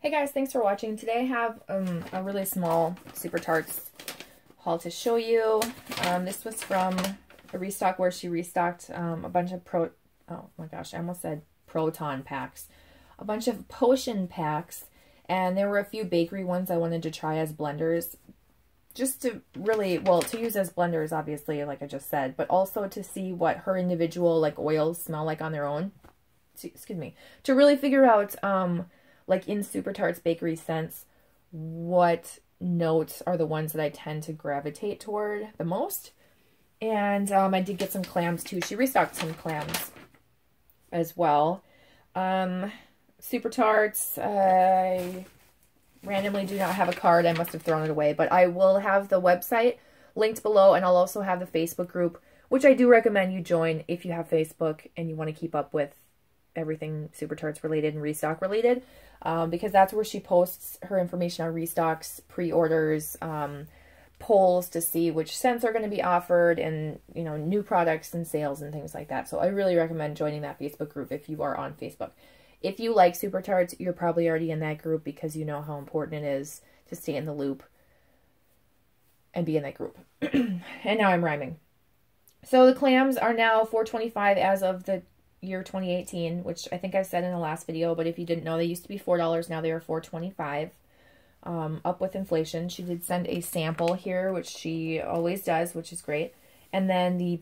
Hey guys, thanks for watching. Today I have a really small Super Tarts haul to show you. This was from a restock where she restocked a bunch of oh my gosh, I almost said proton packs. A bunch of potion packs, and there were a few bakery ones I wanted to try as blenders. Just to really, well, to use as blenders, obviously, like I just said, but also to see what her individual, like, oils smell like on their own. Excuse me. To really figure out, like in Super Tarts bakery scents, what notes are the ones that I tend to gravitate toward the most. And I did get some clams too. She restocked some clams as well. Super Tarts, I randomly do not have a card. I must have thrown it away, but I will have the website linked below, and I'll also have the Facebook group, which I do recommend you join if you have Facebook and you want to keep up with everything Super Tarts related and restock related, because that's where she posts her information on restocks, pre-orders, polls to see which scents are going to be offered, and, you know, new products and sales and things like that. So I really recommend joining that Facebook group if you are on Facebook. If you like Super Tarts, you're probably already in that group because you know how important it is to stay in the loop and be in that group. And now I'm rhyming. So the clams are now $4.25 as of the year 2018, which I think I said in the last video, but if you didn't know, they used to be $4, now they are $4.25, up with inflation. She did send a sample here, which she always does, which is great. And then the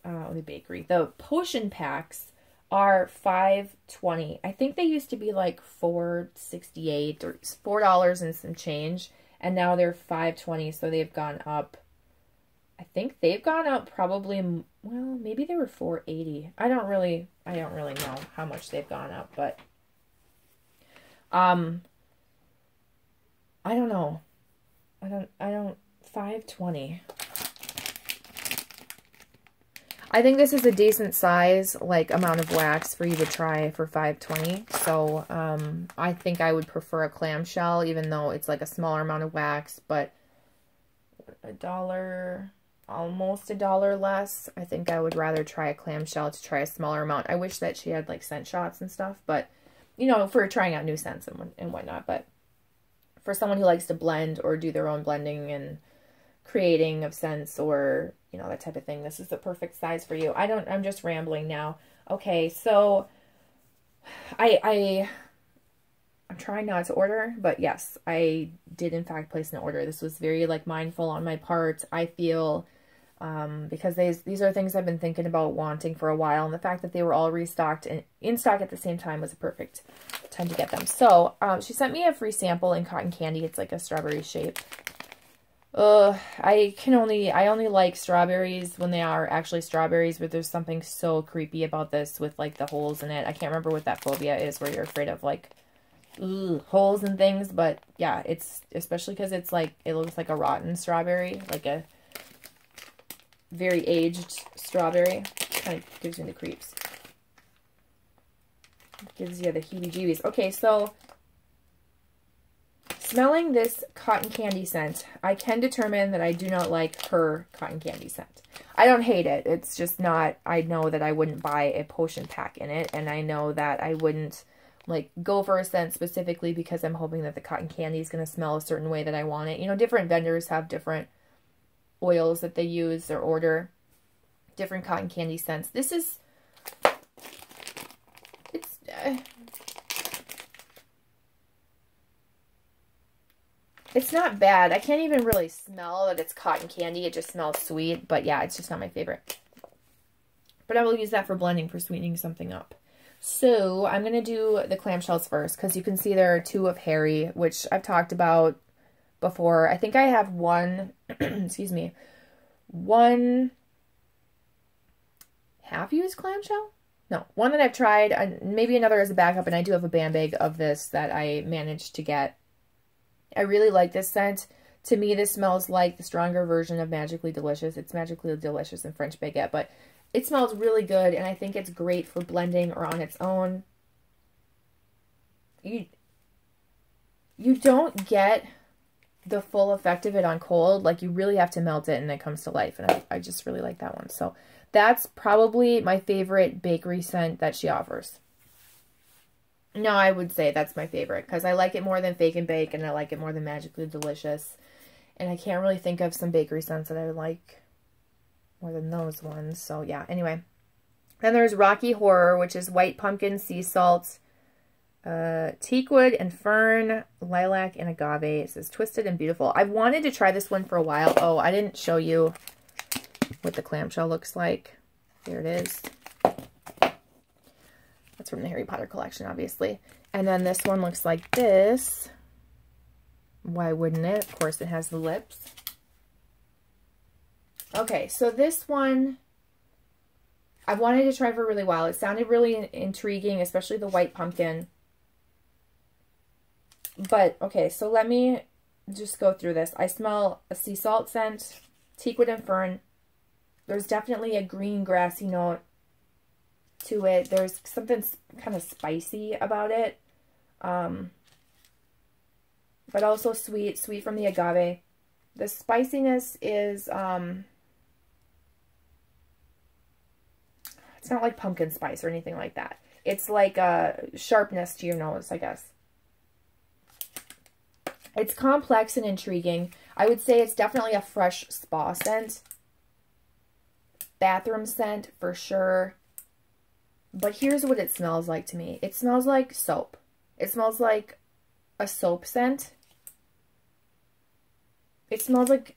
the potion packs are $5.20. I think they used to be like $4.68 or $4 and some change, and now they're $5.20, so they've gone up. I think they've gone up probably, well, maybe they were $4.80. I don't really know how much they've gone up, but I don't know. $5.20. I think this is a decent size, like, amount of wax for you to try for $5.20. So, I think I would prefer a clamshell, even though it's like a smaller amount of wax, but $1, almost $1 less. I think I would rather try a clamshell to try a smaller amount. I wish that she had, like, scent shots and stuff, but, you know, for trying out new scents and whatnot. But for someone who likes to blend or do their own blending and creating of scents, or, you know, that type of thing, this is the perfect size for you. I'm just rambling now. Okay, so I'm trying not to order, but yes, I did in fact place an order. This was very, like, mindful on my part, I feel, because these are things I've been thinking about wanting for a while, and the fact that they were all restocked and in stock at the same time was a perfect time to get them. So she sent me a free sample in cotton candy. It's like a strawberry shape. I only like strawberries when they are actually strawberries, but there's something so creepy about this with, like, the holes in it. I can't remember what that phobia is where you're afraid of, like, holes and things, but yeah, it's especially because it's like, it looks like a rotten strawberry, like a very aged strawberry. Kind of gives me the creeps. Gives you the heebie-jeebies. Okay, so smelling this cotton candy scent, I can determine that I do not like her cotton candy scent. I don't hate it. It's just not, I know that I wouldn't buy a potion pack in it, and I know that I wouldn't, like, go for a scent specifically because I'm hoping that the cotton candy is going to smell a certain way that I want it. You know, different vendors have different oils that they use or order, different cotton candy scents. This is, it's not bad. I can't even really smell that it's cotton candy. It just smells sweet. But yeah, it's just not my favorite. But I will use that for blending, for sweetening something up. So I'm going to do the clamshells first, because you can see there are two of Harry, which I've talked about before. I think I have one, excuse me, one half-used clamshell? No, one that I've tried, maybe another as a backup, and I do have a band bag of this that I managed to get. I really like this scent. To me, this smells like the stronger version of Magically Delicious. It's Magically Delicious in French Baguette, but it smells really good, and I think it's great for blending or on its own. You don't get the full effect of it on cold. Like, you really have to melt it and it comes to life, and I just really like that one. So that's probably my favorite bakery scent that she offers. No, I would say that's my favorite because I like it more than Fake and Bake and I like it more than Magically Delicious. And I can't really think of some bakery scents that I like more than those ones. So yeah, anyway. Then there's Rocky Horror, which is white pumpkin, sea salt, teakwood and fern, lilac, and agave. It says Twisted and Beautiful. I've wanted to try this one for a while. Oh, I didn't show you what the clamshell looks like. There it is. That's from the Harry Potter collection, obviously. And then this one looks like this. Why wouldn't it? Of course, it has the lips. Okay, so this one I've wanted to try for a really while. It sounded really intriguing, especially the white pumpkin. But, okay, so let me just go through this. I smell a sea salt scent, teakwood and fern. There's definitely a green grassy note to it. There's something kind of spicy about it. But also sweet from the agave. The spiciness is, it's not like pumpkin spice or anything like that. It's like a sharpness to your nose, I guess. It's complex and intriguing. I would say it's definitely a fresh spa scent. Bathroom scent for sure. But here's what it smells like to me. It smells like soap. It smells like a soap scent. It smells like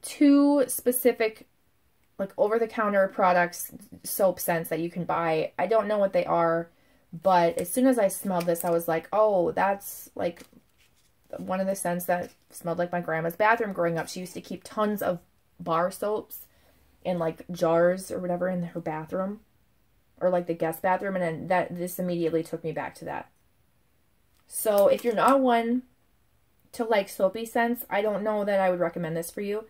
two specific, like, over-the-counter products, soap scents that you can buy. I don't know what they are, but as soon as I smelled this, I was like, oh, that's, like, one of the scents that smelled like my grandma's bathroom growing up. She used to keep tons of bar soaps in, like, jars or whatever in her bathroom. Or, like, the guest bathroom, and then this immediately took me back to that. So, if you're not one to like soapy scents, I don't know that I would recommend this for you.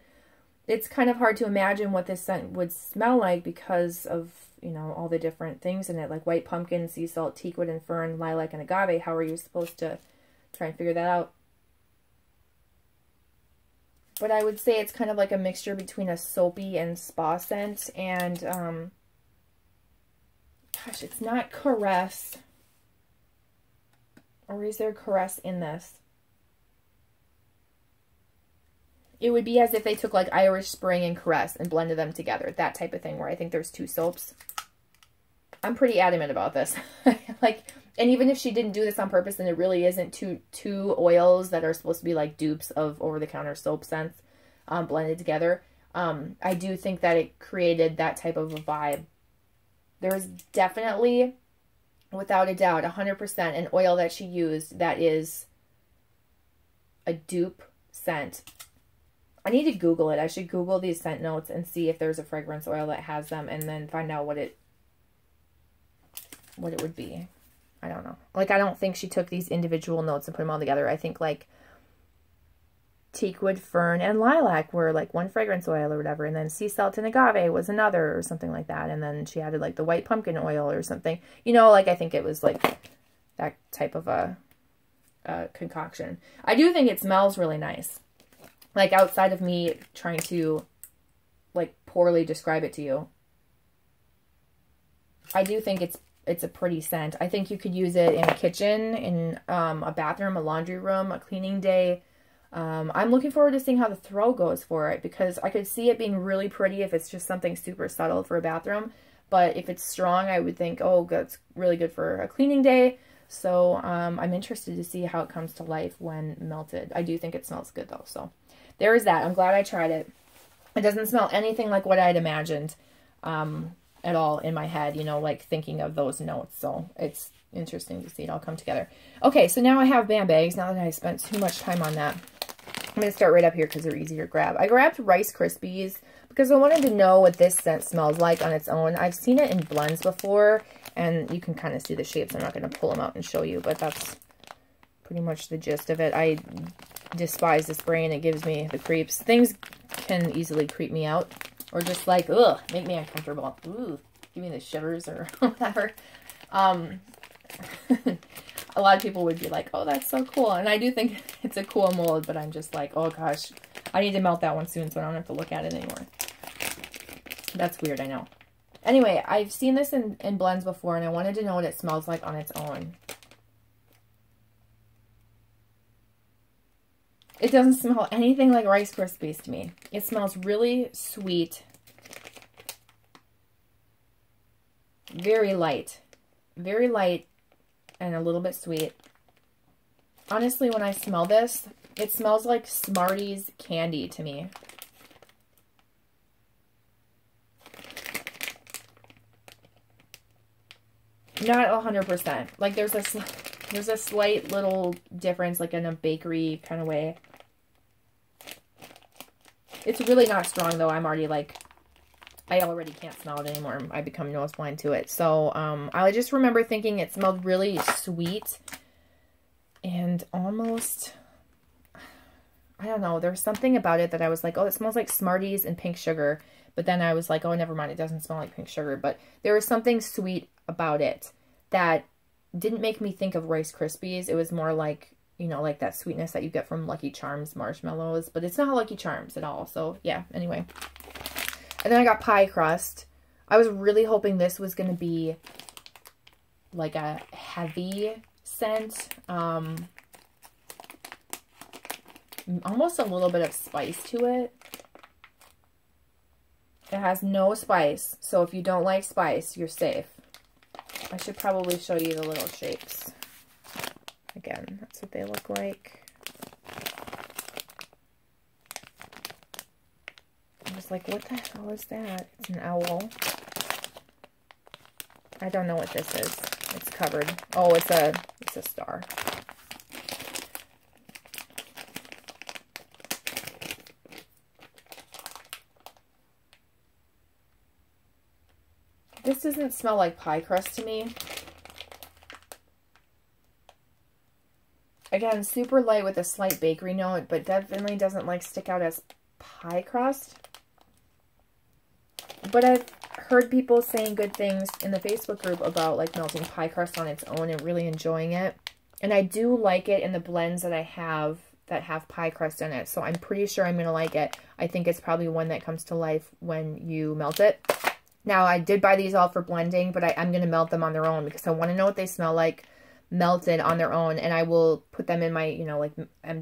It's kind of hard to imagine what this scent would smell like because of, you know, all the different things in it, like white pumpkin, sea salt, teakwood and fern, lilac, and agave. How are you supposed to try and figure that out? But I would say it's kind of like a mixture between a soapy and spa scent, and, gosh, it's not caress. Or is there caress in this? It would be as if they took like Irish Spring and Caress and blended them together. That type of thing where I think there's two soaps. I'm pretty adamant about this. Like, and even if she didn't do this on purpose, then it really isn't two oils that are supposed to be like dupes of over-the-counter soap scents blended together. I do think that it created that type of a vibe. There's definitely, without a doubt, 100% an oil that she used that is a dupe scent. I need to Google it. I should Google these scent notes and see if there's a fragrance oil that has them, and then find out what it would be. I don't know. Like, I don't think she took these individual notes and put them all together. I think, like, teakwood, fern, and lilac were, like, one fragrance oil or whatever, and then sea salt and agave was another or something like that, and then she added, like, the white pumpkin oil or something. You know, like, I think it was, like, that type of a concoction. I do think it smells really nice. Like, outside of me trying to, like, poorly describe it to you, I do think it's a pretty scent. I think you could use it in a kitchen, in a bathroom, a laundry room, a cleaning day. I'm looking forward to seeing how the throw goes for it, because I could see it being really pretty if it's just something super subtle for a bathroom. But if it's strong, I would think, oh, that's really good for a cleaning day. So I'm interested to see how it comes to life when melted. I do think it smells good, though, so there is that. I'm glad I tried it. It doesn't smell anything like what I'd imagined at all in my head, you know, like thinking of those notes. So it's interesting to see it all come together. Okay, so now I have band bags. Now that I spent too much time on that, I'm going to start right up here because they're easier to grab. I grabbed Rice Krispies because I wanted to know what this scent smells like on its own. I've seen it in blends before, and you can kind of see the shapes. I'm not going to pull them out and show you, but that's pretty much the gist of it. I despise the spray, and it gives me the creeps. Things can easily creep me out, or just like, ugh, make me uncomfortable. Ooh, give me the shivers or whatever. A lot of people would be like, oh, that's so cool. And I do think it's a cool mold, but I'm just like, oh gosh, I need to melt that one soon so I don't have to look at it anymore. That's weird, I know. Anyway, I've seen this in blends before, and I wanted to know what it smells like on its own. It doesn't smell anything like Rice Krispies to me. It smells really sweet. Very light. Very light and a little bit sweet. Honestly, when I smell this, it smells like Smarties candy to me. Not 100%. Like there's a slight little difference, like in a bakery kind of way. It's really not strong though. I'm already like, I already can't smell it anymore. I become nose blind to it. So I just remember thinking it smelled really sweet and almost, I don't know. There's something about it that I was like, oh, it smells like Smarties and pink sugar. But then I was like, oh, never mind. It doesn't smell like pink sugar. But there was something sweet about it that didn't make me think of Rice Krispies. It was more like, you know, like that sweetness that you get from Lucky Charms marshmallows. But it's not Lucky Charms at all. So, yeah, anyway. And then I got pie crust. I was really hoping this was going to be like a heavy scent. Almost a little bit of spice to it. It has no spice, so if you don't like spice, you're safe. I should probably show you the little shapes. Again, that's what they look like. I was like, what the hell is that? It's an owl. I don't know what this is. It's covered. Oh, it's a star. This doesn't smell like pie crust to me. Again, super light with a slight bakery note, but definitely doesn't like stick out as pie crust. But I've heard people saying good things in the Facebook group about like melting pie crust on its own and really enjoying it. And I do like it in the blends that I have that have pie crust in it. So I'm pretty sure I'm going to like it. I think it's probably one that comes to life when you melt it. Now, I did buy these all for blending, but I'm going to melt them on their own because I want to know what they smell like melted on their own. And I will put them in my, you know, like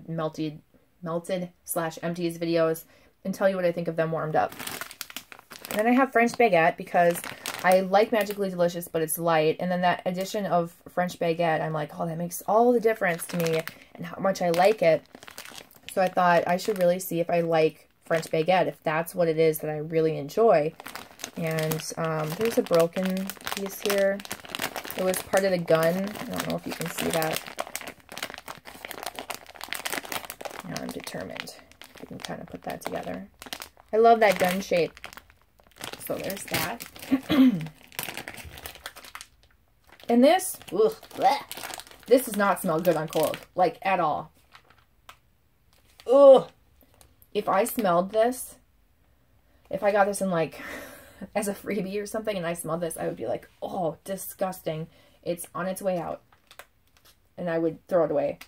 melted / empties videos and tell you what I think of them warmed up. And then I have French baguette because I like Magically Delicious, but it's light. And then that addition of French baguette, I'm like, oh, that makes all the difference to me and how much I like it. So I thought I should really see if I like French baguette, if that's what it is that I really enjoy. And there's a broken piece here. It was part of the gun. I don't know if you can see that. Now I'm determined. You can kind of put that together. I love that gun shape. So there's that. And this, ugh, bleh, this does not smell good on cold, like at all. Ugh. If I smelled this, if I got this in like as a freebie or something and I smelled this, I would be like, oh, disgusting. It's on its way out. And I would throw it away.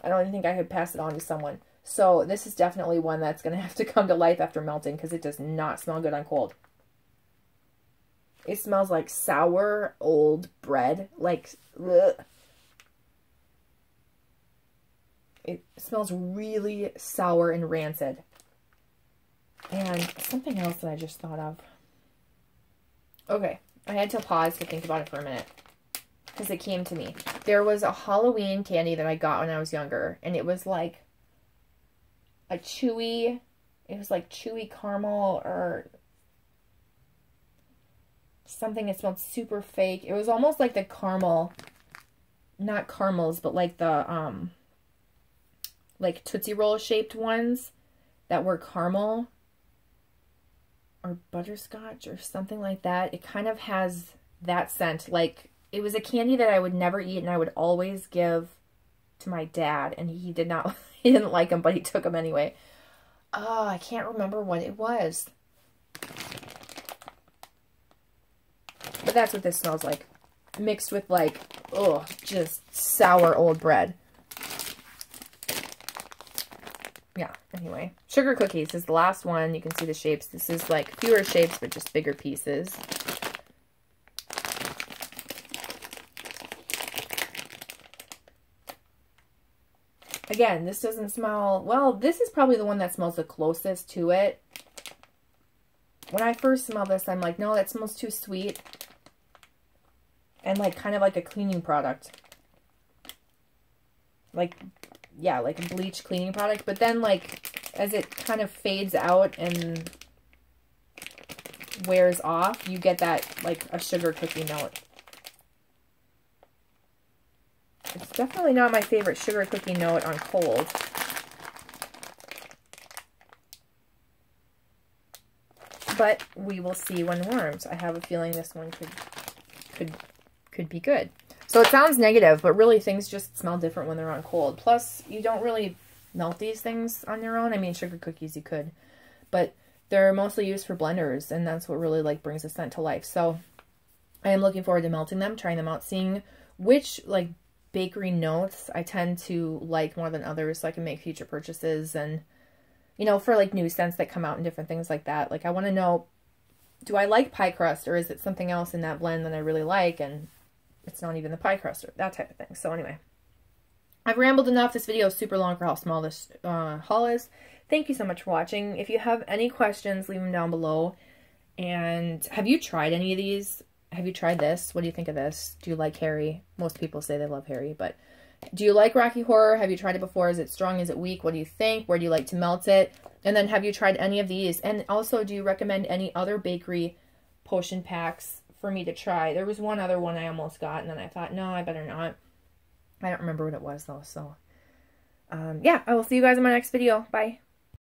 I don't even think I could pass it on to someone. So this is definitely one that's going to have to come to life after melting because it does not smell good on cold. It smells like sour old bread. Like, ugh. It smells really sour and rancid. And something else that I just thought of. Okay, I had to pause to think about it for a minute because it came to me. There was a Halloween candy that I got when I was younger, and it was like a chewy, it was like chewy caramel or something. It smelled super fake. It was almost like the caramel, not caramels, but like the, like Tootsie Roll shaped ones that were caramel or butterscotch or something like that. It kind of has that scent. Like, it was a candy that I would never eat and I would always give to my dad, and he did not, he didn't like them, but he took them anyway. Oh, I can't remember what it was. But that's what this smells like. Mixed with like, oh, just sour old bread. Yeah, anyway. Sugar cookies is the last one. You can see the shapes. This is like fewer shapes, but just bigger pieces. Again, this doesn't smell, well, this is probably the one that smells the closest to it. When I first smell this, I'm like, no, that smells too sweet. And like, kind of like a cleaning product. Like, yeah, like a bleach cleaning product. But then like, as it kind of fades out and wears off, you get that like a sugar cookie note. It's definitely not my favorite sugar cookie note on cold. But we will see when warmed. I have a feeling this one could be good. So it sounds negative, but really things just smell different when they're on cold. Plus, you don't really melt these things on your own. I mean, sugar cookies you could, but they're mostly used for blenders, and that's what really like brings a scent to life. So I am looking forward to melting them, trying them out, seeing which like bakery notes I tend to like more than others, so I can make future purchases. And you know, for like new scents that come out and different things like that, like I want to know, do I like pie crust, or is it something else in that blend that I really like and it's not even the pie crust, or that type of thing. So anyway, I've rambled enough. This video is super long for how small this haul is. Thank you so much for watching. If you have any questions, leave them down below. And have you tried any of these? Have you tried this? What do you think of this? Do you like Harry? Most people say they love Harry, but do you like Rocky Horror? Have you tried it before? Is it strong? Is it weak? What do you think? Where do you like to melt it? And then have you tried any of these? And also, do you recommend any other bakery potion packs for me to try? There was one other one I almost got, and then I thought, no, I better not. I don't remember what it was, though. So, yeah, I will see you guys in my next video. Bye.